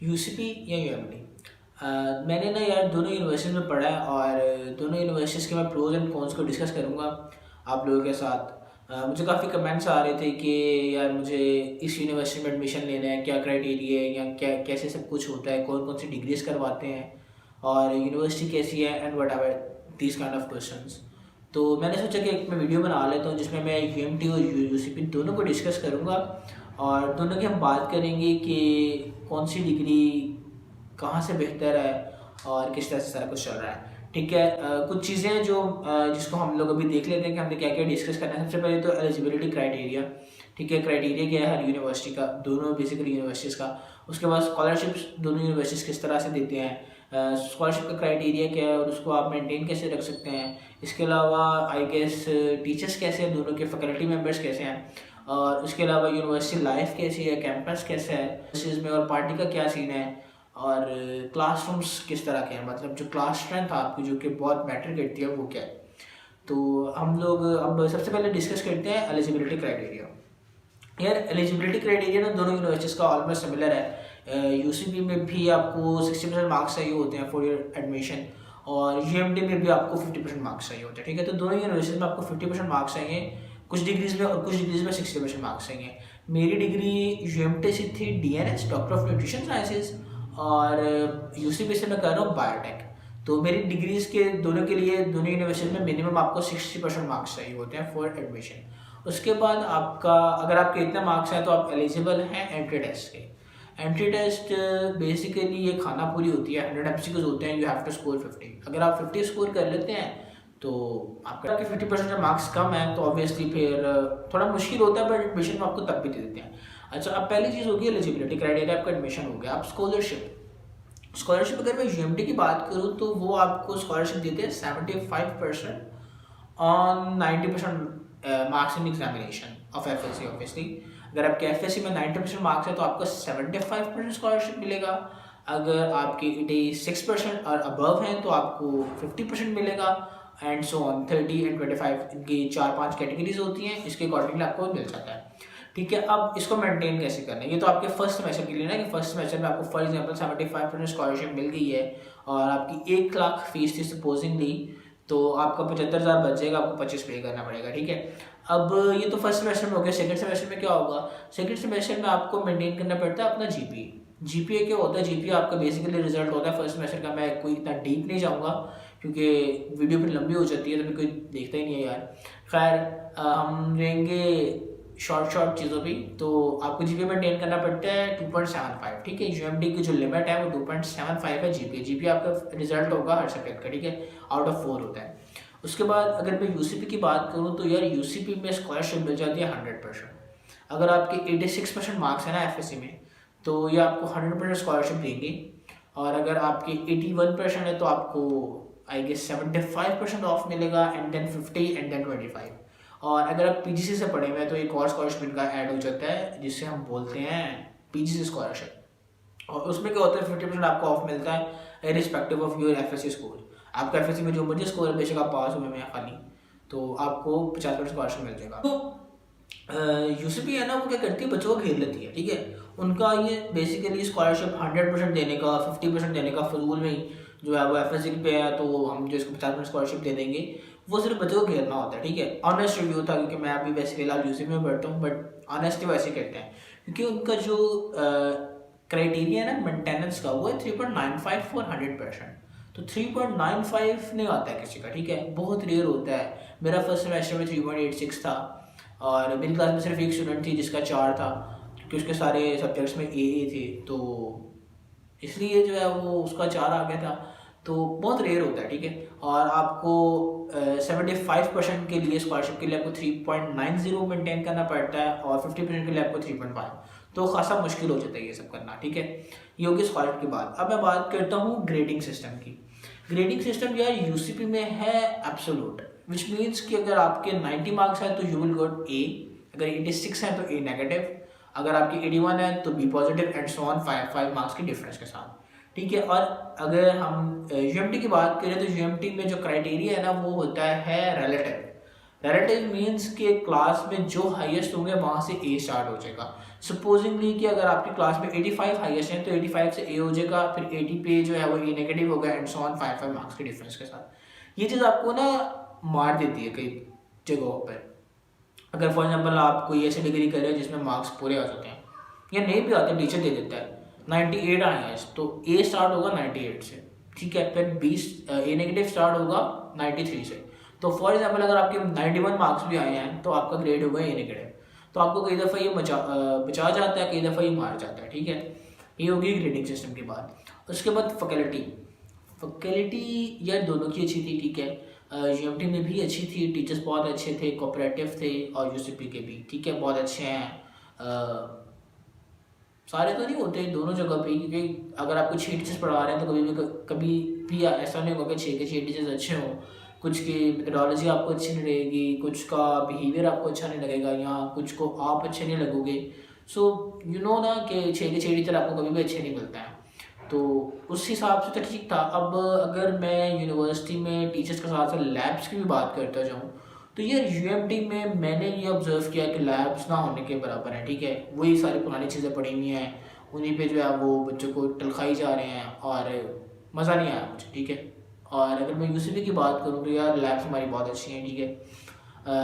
UCP या UMT. मैंने ना यार दोनों यूनिवर्सिटीज़ में पढ़ा है और दोनों यूनिवर्सिटीज़ के मैं प्रोज एंड कॉन्स को डिस्कस करूँगा आप लोगों के साथ। मुझे काफ़ी कमेंट्स आ रहे थे कि यार मुझे इस यूनिवर्सिटी में एडमिशन लेना है, क्या क्राइटेरिया है या क्या कैसे सब कुछ होता है, कौन कौन सी डिग्रीज करवाते हैं और यूनिवर्सिटी कैसी है and what ever these kind of questions. तो मैंने सोचा कि एक मैं वीडियो बना लेता हूँ जिसमें मैं यूएमटी और यूसीपी दोनों को डिस्कस करूँगा और दोनों की हम बात करेंगे कि कौन सी डिग्री कहाँ से बेहतर है और किस तरह से सारा कुछ चल रहा है। ठीक है, कुछ चीज़ें जो जिसको हम लोग अभी देख लेते हैं कि हमने क्या क्या डिस्कस करना है। सबसे पहले तो एलिजिबिलिटी क्राइटेरिया। ठीक है, क्राइटेरिया क्या है हर यूनिवर्सिटी का, दोनों बेसिकली यूनिवर्सिटीज़ का। उसके बाद स्कॉलरशिप्स दोनों यूनिवर्सिटीज़ किस तरह से देते हैं, स्कॉलरशिप का क्राइटेरिया क्या है और उसको आप मेंटेन कैसे रख सकते हैं। इसके अलावा आई गेस टीचर्स कैसे हैं, दोनों के फैकल्टी मेंबर्स कैसे हैं, और उसके अलावा यूनिवर्सिटी लाइफ कैसी है, कैंपस कैसा है यूनिवर्सिटीज़ में, और पार्टी का क्या सीन है, और क्लासरूम्स किस तरह के हैं, मतलब जो क्लास स्ट्रेंथ आपकी जो कि बहुत मैटर करती है वो क्या है। तो हम लोग अब सबसे पहले डिस्कस करते हैं एलिजिबिलिटी क्राइटेरिया। यार एलिजिबिलिटी क्राइटेरिया ना दोनों यूनिवर्सिटीज़ का ऑलमोस्ट सिमिलर है। यूसीपी में भी आपको 60% मार्क्स चाहिए होते हैं फॉर योर एडमिशन और यूएमटी में भी आपको 50% मार्क्स चाहिए होते हैं। ठीक है, तो दोनों यूनिवर्सिटीज़ में आपको 50% मार्क्स चाहिए कुछ डिग्रीज में और कुछ डिग्रीज में 60% मार्क्स चाहिए। मेरी डिग्री यूएमटी से थी DNS, doctor of nutrition sciences, और यूसीपी से मैं कर रहा हूँ बायोटेक। तो मेरी डिग्रीज के दोनों के लिए दोनों यूनिवर्सिटी में मिनिमम आपको 60% मार्क्स चाहिए होते हैं फॉर एडमिशन। उसके बाद आपका अगर आपके इतने मार्क्स हैं तो आप एलिजिबल हैं एंट्री टेस्ट के। एंट्री टेस्ट बेसिकली ये खाना पूरी होती है, 100 एमसीक्यूज होते हैं, यू हैव टू स्कोर 50। अगर आप 50 स्कोर कर लेते हैं तो आपके 50% जब मार्क्स कम है तो ऑब्वियसली फिर थोड़ा मुश्किल होता है, बट एडमिशन में आपको तब भी दे देते हैं। अच्छा, अब पहली चीज़ होगी एलिजिबिलिटी क्राइटेरिया, आपका एडमिशन हो गया। आप स्कॉलरशिप अगर मैं यूएमटी की बात करूँ तो वो आपको स्कॉलरशिप देते हैं 75% on 90% marks in examination of FSc. Obviously अगर आपके एफएससी में 90% मार्क्स है तो आपको 75% स्कॉलरशिप मिलेगा। अगर आपके 86% और अबव हैं तो आपको 50% मिलेगा, एंड सो ऑन 30 एंड 25 इनकी 4-5 कैटेगरीज होती हैं, इसके अकॉर्डिंगली आपको मिल जाता है। ठीक है, अब इसको मेंटेन कैसे करना है, ये तो आपके फर्स्ट सेमेस्टर के लिए ना कि फर्स्ट सेमेस्टर में आपको फॉर एग्जांपल 75% स्कॉलरशिप मिल गई है और आपकी 1 लाख फीस थी सपोजिंगली, तो आपका 75,000 बच जाएगा, आपको 25 पे करना पड़ेगा। ठीक है, अब ये तो फर्स्ट सेमेस्टर में हो गया। सेकंड सेमेस्टर में क्या होगा, सेकंड सेमेस्टर में आपको मेंटेन करना पड़ता है अपना जीपीए। जीपीए क्या होता है, जीपीए आपका बेसिकली रिजल्ट होता है फर्स्ट सेमेस्टर का। मैं कोई इतना डीप नहीं जाऊँगा क्योंकि वीडियो फिर लंबी हो जाती है तो फिर कोई देखता ही नहीं है यार। खैर हम रहेंगे शॉर्ट चीज़ों भी। तो आपको जीपीए मेंटेन करना पड़ता है 2.75। ठीक है, यूएमडी की जो लिमिट है वो 2.75 है जीपीए। जीपीए आपका रिजल्ट होगा हर सब्जेक्ट का। ठीक है, आउट ऑफ 4 होता है। उसके बाद अगर मैं यूसीपी की बात करूँ तो यार यूसीपी में स्कॉलरशिप मिल जाती है 100%। अगर आपके 86% मार्क्स है ना एफएससी में तो ये आपको 100% स्कॉलरशिप देंगे, और अगर आपके 81% है तो आपको आई गेस 75% ऑफ मिलेगा, एंड देन 50 एंड देन 25। और अगर आप पीजीसी से पढ़े हुए हैं तो एक और स्कॉलरशिप इनका ऐड हो जाता है जिससे हम बोलते हैं पीजीसी स्कॉलरशिप, और उसमें क्या होता है 50% आपको ऑफ मिलता है irrespective of your FSc score. आपका एफएससी में जो मर्जी स्कोर है, बेशक आप पास हुए में खाली, तो आपको 50% स्कॉलरशिप मिल जाएगा। तो यूसीपी है ना वो क्या करती है, बच्चों को घेर लेती है। ठीक है, उनका ये बेसिकली स्कॉलरशिप 100% देने का, 50% देने का फजूल में ही जो है वो एफएससी पे है तो हम जो इसको 50% स्कॉलरशिप दे देंगे, वो सिर्फ बच्चों को घेरना होता है। ठीक है, ऑनेस्ट रिव्यू था क्योंकि मैं अभी वैसे फिलहाल यूसीपी में पढ़ता हूँ, बट ऑनेस्टली वैसे कहते हैं क्योंकि उनका जो क्राइटेरिया है ना मेंटेनेंस का वो है 3.95 फॉर 100%। तो 3.95 नहीं आता है किसी का। ठीक है, बहुत रेयर होता है। मेरा फर्स्ट सेमेस्टर में 3.86 था और मेरी क्लास में सिर्फ एक स्टूडेंट थी जिसका 4 था क्योंकि उसके सारे सब्जेक्ट्स में ए थे, तो इसलिए जो है वो उसका 4 आ गया था। तो बहुत रेयर होता है। ठीक है, और आपको 75% के लिए स्कॉलरशिप के लिए आपको 3.90 मेंटेन करना पड़ता है और 50% के लिए आपको 3.5। तो खासा मुश्किल हो जाता है ये सब करना। ठीक है, ये होगी स्कॉलरशिप की बात। अब मैं बात करता हूँ ग्रेडिंग सिस्टम की। ग्रेडिंग सिस्टम यार यूसीपी में है एब्सोल्यूट, विच मीन्स कि अगर आपके 90 मार्क्स हैं तो यू विल गॉट ए, अगर 86 हैं तो ए नेगेटिव, अगर आपके 81 है तो be positive, and so on 5 marks की डिफरेंस के साथ। ठीक है, और अगर हम यूएमटी की बात करें तो यूएमटी में जो क्राइटेरिया है ना वो होता है रिलेटिव। रिलेटिव मीन्स कि क्लास में जो हाईएस्ट होंगे वहाँ से ए स्टार्ट हो जाएगा। सपोजिंगली कि अगर आपकी क्लास में 85 हाईएस्ट हैं तो 85 से ए हो जाएगा, फिर 80 पे जो है वो ए नेगेटिव होगा एंड सो ऑन 5 मार्क्स के डिफरेंस के साथ। ये चीज़ आपको ना मार देती है कई जगहों पर। अगर फॉर एग्जाम्पल आप कोई ऐसी डिग्री कर रहे हो जिसमें मार्क्स पूरे आ जाते हैं या नहीं भी आते, टीचर दे देता है 98 आए हैं तो ए स्टार्ट होगा 98 से, ठीक है, फिर 20 ए नेगेटिव स्टार्ट होगा 93 से। तो फॉर एग्जाम्पल अगर आपके 91 मार्क्स भी आए हैं तो आपका ग्रेड होगा ए नेगेटिव। तो आपको कई दफ़ा ये बचा जाता है, कई दफ़ा ये मार जाता है, ठीक है। ये होगी ग्रेडिंग सिस्टम की बात। उसके बाद फैकल्टी यार दोनों की अच्छी थी, ठीक है। यूएमटी में भी अच्छी थी, टीचर्स बहुत अच्छे थे, कोऑपरेटिव थे, और यूसीपी के भी, ठीक है, बहुत अच्छे हैं। सारे तो नहीं होते दोनों जगह पे, क्योंकि अगर आपको 6 टीचर्स पढ़ा रहे हैं तो कभी भी ऐसा नहीं होगा कि 6 के 6 टीचर्स अच्छे हों। कुछ की मेथडोलॉजी आपको अच्छी नहीं लगेगी, कुछ का बिहेवियर आपको अच्छा नहीं लगेगा, या कुछ को आप अच्छे नहीं लगोगे। सो यू नो ना कि 6 के 6 टीचर आपको कभी भी अच्छे नहीं मिलते हैं। तो उस हिसाब से तो ठीक था। अब अगर मैं यूनिवर्सिटी में टीचर्स के साथ साथ लैब्स की भी बात करता जाऊँ तो ये यूएमटी में मैंने ये ऑब्जर्व किया कि लैब्स ना होने के बराबर हैं, ठीक है। वही सारी पुरानी चीज़ें पड़ी हुई हैं, उन्हीं पे जो है वो बच्चों को टलखाई जा रहे हैं और मज़ा नहीं आया मुझे, ठीक है। और अगर मैं यूसीपी की बात करूँ तो यार लैब्स हमारी बहुत अच्छी हैं, ठीक है।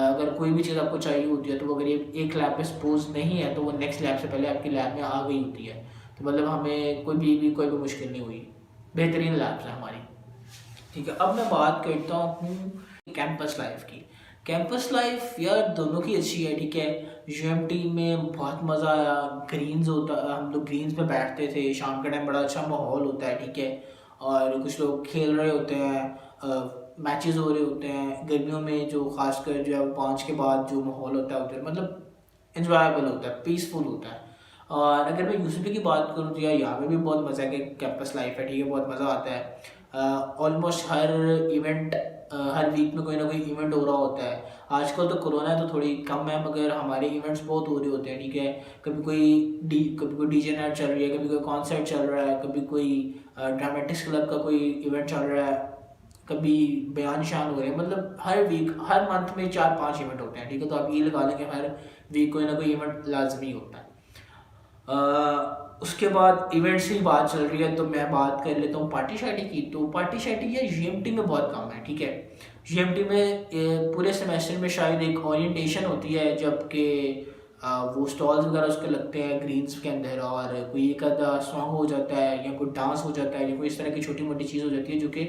अगर कोई भी चीज़ आपको चाहिए होती है तो अगर ये एक लैब में सपोज नहीं है तो वो नेक्स्ट लैब से पहले आपकी लैब में आ गई होती है। तो मतलब हमें कोई भी मुश्किल नहीं हुई, बेहतरीन लैब्स हैं हमारी, ठीक है। अब मैं बात करता हूँ कैंपस लाइफ की। कैंपस लाइफ यार दोनों की अच्छी है, ठीक है। यूएमटी में बहुत मज़ा आया, ग्रीन्स होता, हम लोग ग्रीन्स पे बैठते थे, शाम के टाइम बड़ा अच्छा माहौल होता है, ठीक है। और कुछ लोग खेल रहे होते हैं, मैचेस हो रहे होते हैं गर्मियों में, जो खासकर जो है 5 के बाद जो माहौल होता है उधर मतलब इन्जॉयबल होता है, पीसफुल होता है। और अगर मैं यूसीपी की बात करूँ तो यार यहाँ पे भी बहुत मज़ा है कि कैंपस लाइफ है, ठीक है, बहुत मज़ा आता है। ऑलमोस्ट हर इवेंट हर वीक में कोई ना कोई इवेंट हो रहा होता है। आजकल तो कोरोना है तो थोड़ी कम है, मगर हमारे इवेंट्स बहुत हो रहे होते हैं, ठीक है। कभी कोई डीजे नाइट चल रही है, कभी कोई कॉन्सर्ट चल रहा है, कभी कोई ड्रामेटिक्स क्लब का कोई इवेंट चल रहा है, कभी बयान निशान हो रहे हैं। मतलब हर वीक हर मंथ में 4-5 इवेंट होते हैं, ठीक है। तो आप ये लगा लें कि हर वीक कोई ना कोई इवेंट लाजमी होता है। उसके बाद इवेंट्स की बात चल रही है तो मैं बात कर लेता हूँ पार्टी शार्टी की। तो पार्टी शार्टी ये यूएमटी में बहुत कम है, ठीक है। यूएमटी में पूरे सेमेस्टर में शायद एक ओरिएंटेशन होती है, जबकि वो स्टॉल्स वगैरह उसके लगते हैं ग्रीन्स के अंदर, और कोई एक आधा सॉन्ग हो जाता है या कोई डांस हो जाता है या कोई इस तरह की छोटी मोटी चीज़ हो जाती है जो कि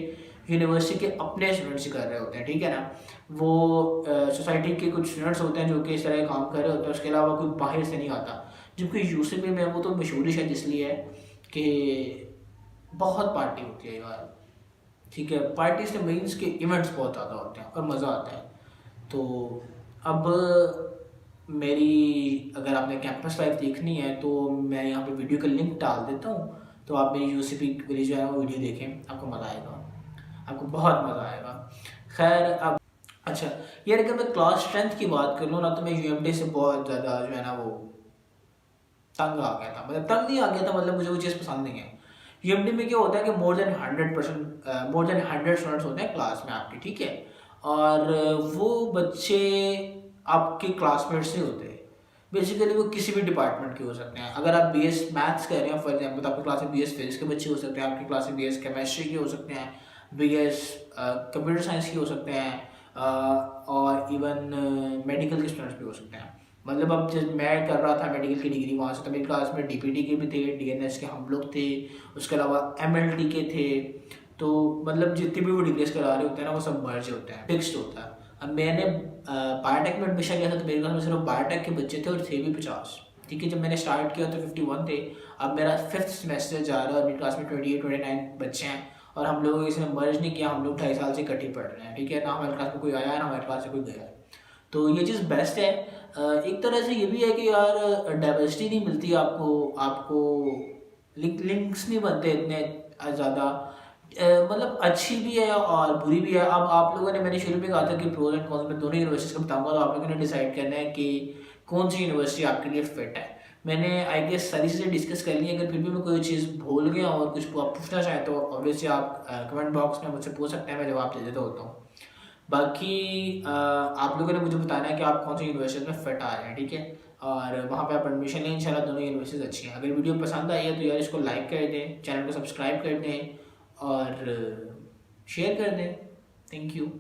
यूनिवर्सिटी के अपने स्टूडेंट्स कर रहे होते हैं, ठीक है ना। वो सोसाइटी के कुछ स्टूडेंट्स होते हैं जो कि इस तरह के काम कर रहे होते हैं, उसके अलावा कोई बाहर से नहीं आता। जबकि यूसीपी में वो तो मशहूर ही शायद इसलिए है कि बहुत पार्टी होती है यार, ठीक है। पार्टी से मीन्स के इवेंट्स बहुत ज़्यादा होते हैं और मज़ा आता है। तो अब मेरी अगर आपने कैंपस लाइफ देखनी है तो मैं यहाँ पे वीडियो का लिंक डाल देता हूँ, तो आप मेरी यूसीपी वाली जो है वो वीडियो देखें, आपको मज़ा आएगा, आपको बहुत मज़ा आएगा। खैर अब अच्छा यार अगर मैं क्लास स्ट्रेंथ की बात कर लूँ ना तो मैं यूएमटी से बहुत ज़्यादा जो है ना वो तंग आ गया था। मतलब तंग नहीं आ गया था, मतलब मुझे वो चीज़ पसंद नहीं है। यूएमटी में क्या होता है कि मोर देन 100 स्टूडेंट्स होते हैं क्लास में आपके, ठीक है। और वो बच्चे आपके क्लासमेट्स नहीं होते। बेसिकली वो किसी भी डिपार्टमेंट के हो सकते हैं। अगर आप बीएस मैथ्स कर रहे हैं फॉर एग्जाम्पल तो आपकी क्लास में बीएस फिजिक्स के बच्चे हो सकते हैं, आपकी क्लास में बीएस केमिस्ट्री के हो सकते हैं, बीएस कंप्यूटर साइंस के हो सकते हैं, और इवन मेडिकल के स्टूडेंट्स भी हो सकते हैं। मतलब अब जब मैं कर रहा था मेडिकल की डिग्री वहाँ से, तो मेरी क्लास में डीपीटी के भी थे, डीएनएस के हम लोग थे, उसके अलावा एमएलटी के थे। तो मतलब जितनी भी वो डिग्रीज करा रहे होते हैं ना वो सब मर्ज होते हैं, फिक्स्ड होता है। अब मैंने बायोटेक में एडमिशन लिया था तो मेरे क्लास में सिर्फ बायोटेक के बच्चे थे और थे भी 50, ठीक है। जब मैंने स्टार्ट किया तो 51 थे। अब मेरा 5th सेमेस्टर जा रहा है और मेरी क्लास में 28-29 बच्चे हैं, और हम लोगों को इसमें मर्ज नहीं किया, हम लोग 2.5 साल से इकट्ठे पढ़ रहे हैं, ठीक है। ना हमारे क्लास में कोई आया है ना हमारे क्लास से कोई गया है। तो ये चीज़ बेस्ट है। एक तरह से ये भी है कि यार डाइवर्सिटी नहीं मिलती आपको लिंक्स नहीं बनते इतने ज़्यादा। मतलब अच्छी भी है और बुरी भी है। अब आप लोगों ने, मैंने शुरू में कहा था कि प्रोज एंड कॉन्स में दोनों यूनिवर्सिटीज़ का बताऊंगा, तो आप लोगों ने डिसाइड करना है कि कौन सी यूनिवर्सिटी आपके लिए फिट है। मैंने आई गेस सारी चीज़ें डिस्कस कर ली है। अगर फिर भी मैं कोई चीज़ भूल गया और कुछ आप पूछना चाहें तो ऑब्वियसली आप कमेंट बॉक्स में मुझसे पूछ सकते हैं, मैं जवाब दे देता होता हूँ। बाकी आप लोगों ने मुझे बताना है कि आप कौन सी यूनिवर्सिटीज़ में फिट आ रहे हैं, ठीक है। और वहाँ पे आप एडमिशन लें, इंशाल्लाह दोनों यूनिवर्सिटीज़ अच्छी हैं। अगर वीडियो पसंद आई है तो यार इसको लाइक कर दें, चैनल को सब्सक्राइब कर दें और शेयर कर दें। Thank you.